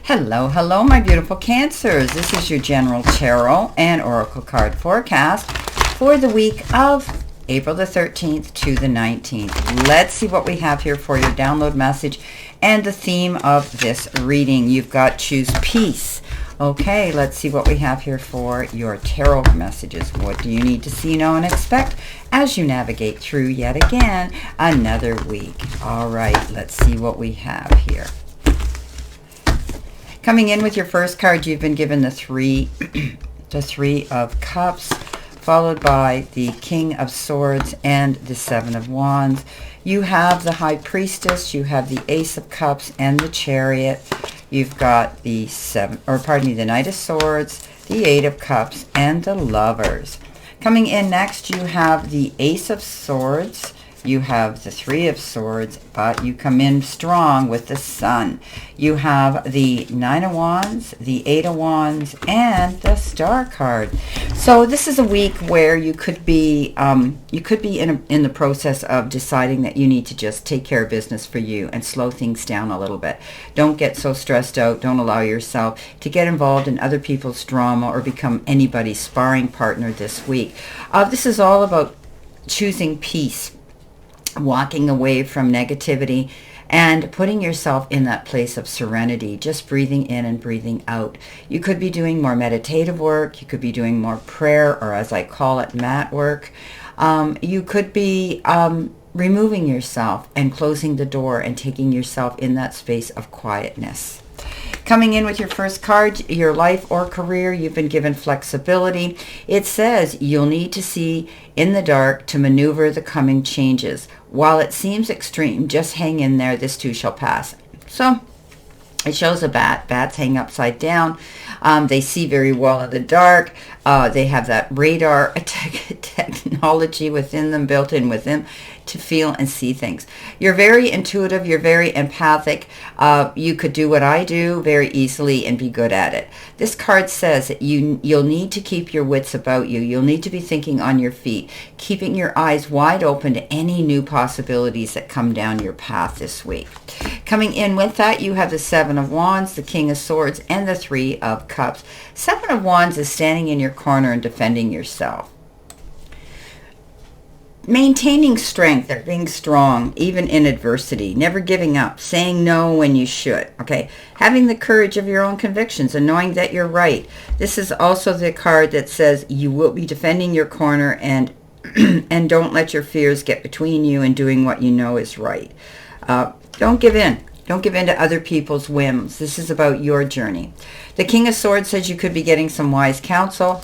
Hello, hello, my beautiful Cancers. This is your General Tarot and Oracle card forecast for the week of April the 13th to the 19th. Let's see what we have here for your download message and the theme of this reading. You've got choose peace. Okay, let's see what we have here for your tarot messages. What do you need to see, know, and expect as you navigate through yet again another week? All right, let's see what we have here. Coming in with your first card, you've been given the three of Cups, followed by the King of Swords and the Seven of Wands. You have the High Priestess, you have the Ace of Cups and the Chariot. You've got the the Knight of Swords, the Eight of Cups, and the Lovers. Coming in next, you have the Ace of Swords. You have the Three of Swords, but you come in strong with the Sun. You have the Nine of Wands, the Eight of Wands, and the Star card. So this is a week where you could be in the process of deciding that you need to just take care of business for you and slow things down a little bit. Don't get so stressed out. Don't allow yourself to get involved in other people's drama or become anybody's sparring partner this week. This is all about choosing peace, walking away from negativity and putting yourself in that place of serenity, just breathing in and breathing out. You could be doing more meditative work. You could be doing more prayer, or as I call it, mat work. You could be removing yourself and closing the door and taking yourself in that space of quietness. Coming in with your first card, your life or career, you've been given flexibility. It says you'll need to see in the dark to maneuver the coming changes. While it seems extreme, just hang in there. This too shall pass. So it shows a bat. Bats hang upside down. They see very well in the dark. They have that radar technology within them, built in with them, to feel and see things. You're very intuitive. You're very empathic. You could do what I do very easily and be good at it. This card says that you'll need to keep your wits about you. You'll need to be thinking on your feet, keeping your eyes wide open to any new possibilities that come down your path this week. Coming in with that, you have the Seven of Wands, the King of Swords, and the Three of Cups. Seven of Wands is standing in your corner and defending yourself. Maintaining strength, being strong, even in adversity, never giving up, saying no when you should, okay? Having the courage of your own convictions and knowing that you're right. This is also the card that says you will be defending your corner and and don't let your fears get between you and doing what you know is right. Don't give in. Don't give in to other people's whims. This is about your journey. The King of Swords says you could be getting some wise counsel.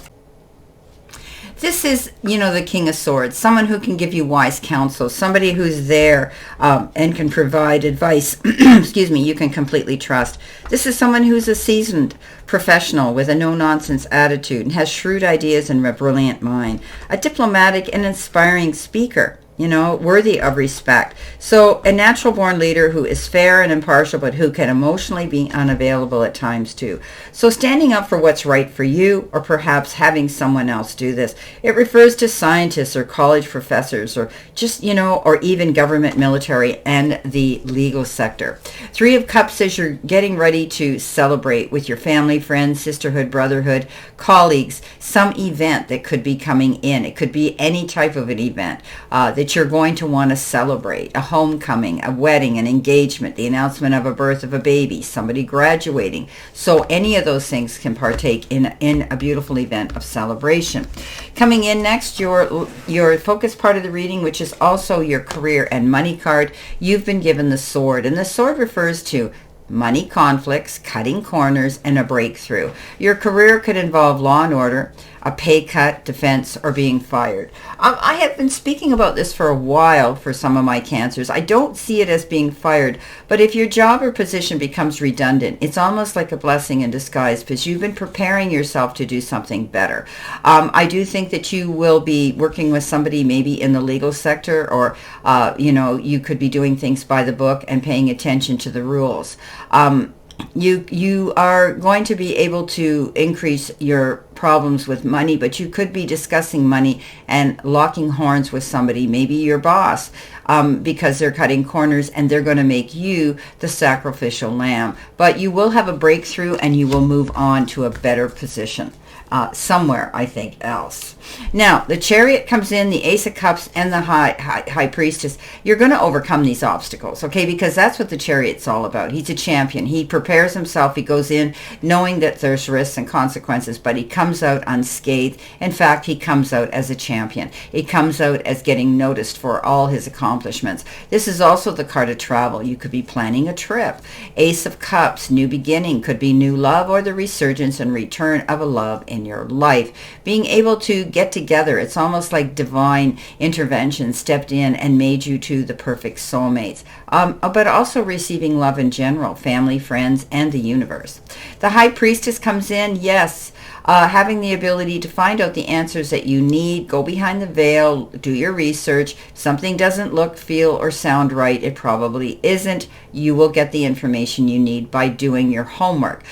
This is, the King of Swords, someone who can give you wise counsel, somebody who's there and can provide advice, you can completely trust. This is someone who's a seasoned professional with a no-nonsense attitude and has shrewd ideas and a brilliant mind, a diplomatic and inspiring speaker, worthy of respect. So a natural-born leader who is fair and impartial, but who can emotionally be unavailable at times too. So standing up for what's right for you, or perhaps having someone else do this. It refers to scientists or college professors, or just, or even government, military, and the legal sector. Three of Cups says you're getting ready to celebrate with your family, friends, sisterhood, brotherhood, colleagues, some event that could be coming in. It could be any type of an event that you're going to want to celebrate, a homecoming, a wedding, an engagement, the announcement of a birth of a baby, somebody graduating. So any of those things can partake in a beautiful event of celebration. Coming in next, your focus part of the reading, which is also your career and money card, you've been given the Sword, and the Sword refers to money conflicts, cutting corners, and a breakthrough. Your career could involve law and order, a pay cut, defense, or being fired. I have been speaking about this for a while for some of my Cancers. I don't see it as being fired, but if your job or position becomes redundant, it's almost like a blessing in disguise because you've been preparing yourself to do something better. I do think that you will be working with somebody maybe in the legal sector, or, you could be doing things by the book and paying attention to the rules. You are going to be able to increase your problems with money, but you could be discussing money and locking horns with somebody, maybe your boss, because they're cutting corners and they're going to make you the sacrificial lamb. But you will have a breakthrough and you will move on to a better position. Somewhere, I think, else. Now, the Chariot comes in, the Ace of Cups, and the High Priestess. You're going to overcome these obstacles, okay? Because that's what the Chariot's all about. He's a champion. He prepares himself. He goes in knowing that there's risks and consequences, but he comes out unscathed. In fact, he comes out as a champion. He comes out as getting noticed for all his accomplishments. This is also the card of travel. You could be planning a trip. Ace of Cups, new beginning, could be new love or the resurgence and return of a love in your life. Being able to get together, it's almost like divine intervention stepped in and made you to the perfect soulmates. But also receiving love in general, family, friends, and the universe. The High Priestess comes in, yes, having the ability to find out the answers that you need, go behind the veil, do your research. Something doesn't look, feel, or sound right, it probably isn't. You will get the information you need by doing your homework.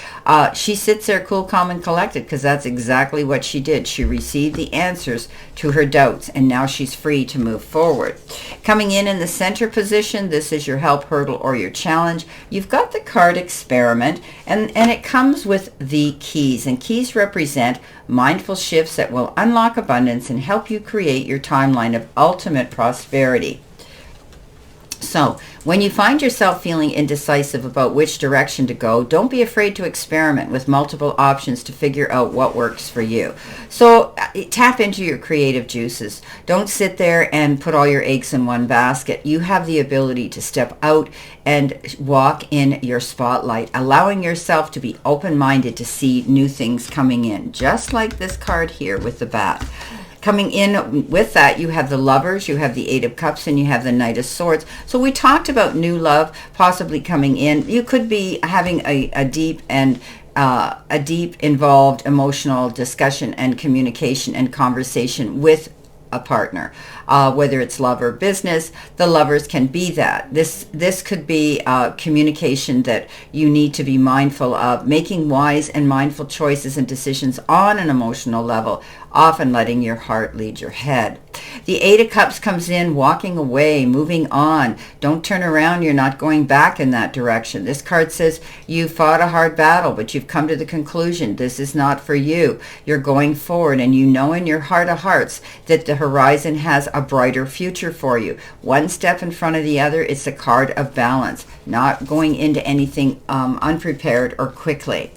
She sits there cool, calm, and collected because that's exactly what she did. She received the answers to her doubts, and now she's free to move forward. Coming in the center position, this is your help, hurdle, or your challenge. You've got the card Experiment, and it comes with the keys, and keys represent mindful shifts that will unlock abundance and help you create your timeline of ultimate prosperity. So, when you find yourself feeling indecisive about which direction to go, don't be afraid to experiment with multiple options to figure out what works for you. So, tap into your creative juices. Don't sit there and put all your eggs in one basket. You have the ability to step out and walk in your spotlight, allowing yourself to be open-minded to see new things coming in, just like this card here with the bat. Coming in with that, you have the Lovers, you have the Eight of Cups, and you have the Knight of Swords. So we talked about new love possibly coming in. You could be having a deep involved emotional discussion and communication and conversation with a partner, whether it's love or business. The Lovers can be that. This could be communication that you need to be mindful of, making wise and mindful choices and decisions on an emotional level, often letting your heart lead your head. The Eight of Cups comes in, walking away, moving on. Don't turn around. You're not going back in that direction. This card says you fought a hard battle, but you've come to the conclusion this is not for you. You're going forward, and you know in your heart of hearts that the horizon has a brighter future for you. One step in front of the other. It's a card of balance, not going into anything unprepared or quickly.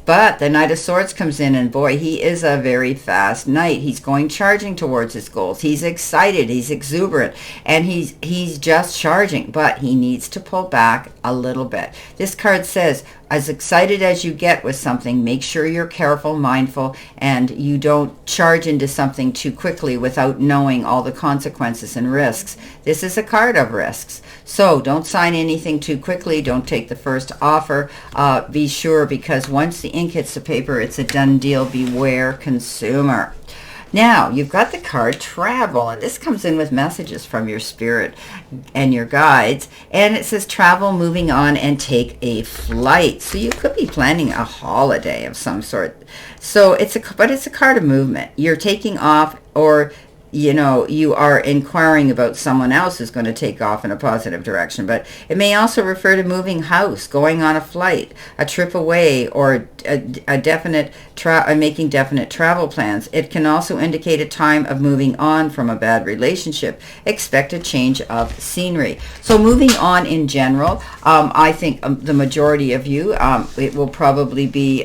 But the Knight of Swords comes in, and boy, he is a very fast knight. He's going charging towards his goals. He's excited, he's exuberant, and he's just charging, but he needs to pull back a little bit. This card says, as excited as you get with something, make sure you're careful, mindful, and you don't charge into something too quickly without knowing all the consequences and risks. This is a card of risks. So don't sign anything too quickly. Don't take the first offer. Be sure, because once the ink hits the paper, it's a done deal. Beware consumer. Now, you've got the card Travel, and this comes in with messages from your spirit and your guides, and it says travel, moving on, and take a flight. So you could be planning a holiday of some sort. So it's a card of movement. You're taking off, or you are inquiring about someone else who's going to take off in a positive direction. But it may also refer to moving house, going on a flight, a trip away, or making definite travel plans. It can also indicate a time of moving on from a bad relationship. Expect a change of scenery. So moving on in general, I think the majority of you, it will probably be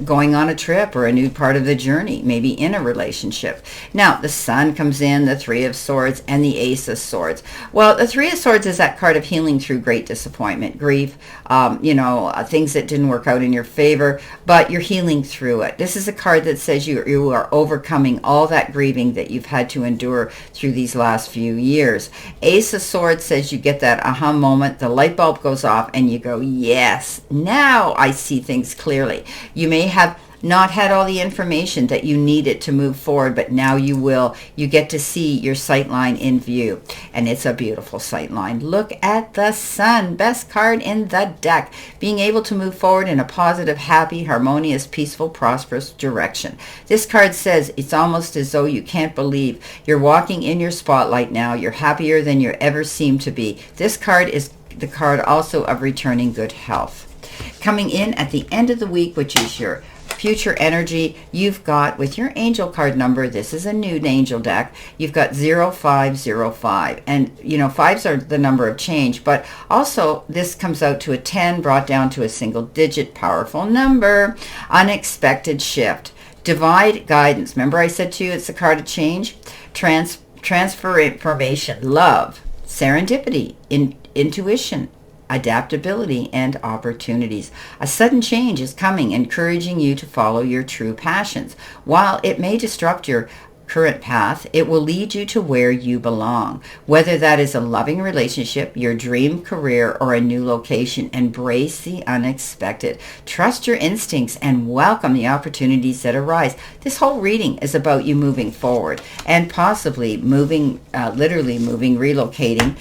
going on a trip or a new part of the journey, maybe in a relationship. Now, the Sun comes in, the Three of Swords, and the Ace of Swords. Well, the Three of Swords is that card of healing through great disappointment, grief, things that didn't work out in your favor, but you're healing through it. This is a card that says you are overcoming all that grieving that you've had to endure through these last few years. Ace of Swords says you get that aha moment, the light bulb goes off, and you go, yes, now I see things clearly. You may have not had all the information that you needed to move forward, but now you will. You get to see your sight line in view, and it's a beautiful sight line. Look at the sun, best card in the deck. Being able to move forward in a positive, happy, harmonious, peaceful, prosperous direction. This card says it's almost as though you can't believe you're walking in your spotlight now. You're happier than you ever seem to be. This card is the card also of returning good health. Coming in at the end of the week, which is your future energy, you've got, with your angel card number, this is a new angel deck, you've got 0505. And, you know, fives are the number of change, but also this comes out to a 10 brought down to a single digit, powerful number, unexpected shift, divine guidance. Remember I said to you it's the card of change, transfer information, love, serendipity, intuition, adaptability, and opportunities. A sudden change is coming, encouraging you to follow your true passions. While it may disrupt your current path, it will lead you to where you belong. Whether that is a loving relationship, your dream career, or a new location, embrace the unexpected. Trust your instincts and welcome the opportunities that arise. This whole reading is about you moving forward and possibly moving, literally moving, relocating.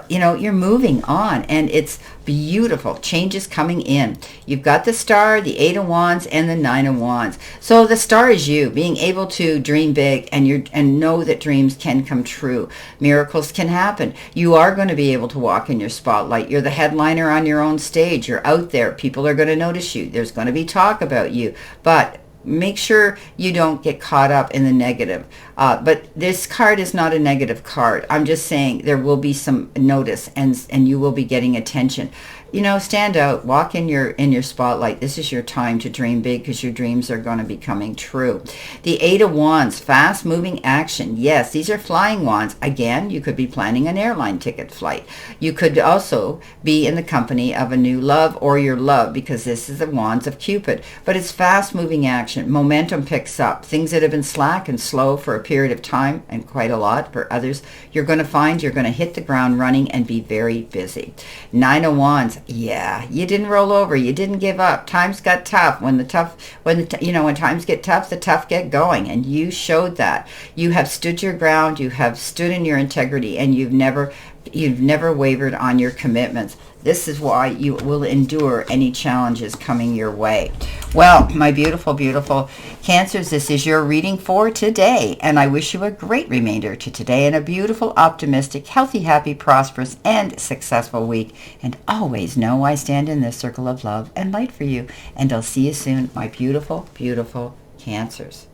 You're moving on, and it's beautiful. Changes coming in. You've got the Star, the 8 of Wands, and the 9 of Wands. So the Star is you being able to dream big and know that dreams can come true. Miracles can happen. You are going to be able to walk in your spotlight. You're the headliner on your own stage. You're out there. People are going to notice you. There's going to be talk about you. But make sure you don't get caught up in the negative. But this card is not a negative card. I'm just saying there will be some notice, and you will be getting attention. You know, stand out, walk in your spotlight. This is your time to dream big, because your dreams are going to be coming true. The 8 of Wands, fast moving action. Yes, these are flying wands. Again, you could be planning an airline ticket flight. You could also be in the company of a new love or your love, because this is the Wands of Cupid. But it's fast moving action. Momentum picks up. Things that have been slack and slow for a period of time, and quite a lot for others, you're going to find you're going to hit the ground running and be very busy. 9 of Wands. Yeah, you didn't roll over. You didn't give up. Times got tough. When times get tough, the tough get going, and you showed that. You have stood your ground. You have stood in your integrity, and you've never wavered on your commitments. This is why you will endure any challenges coming your way. Well, my beautiful, beautiful Cancers, this is your reading for today, and I wish you a great remainder to today and a beautiful, optimistic, healthy, happy, prosperous, and successful week. And always know I stand in this circle of love and light for you. And I'll see you soon, my beautiful, beautiful Cancers.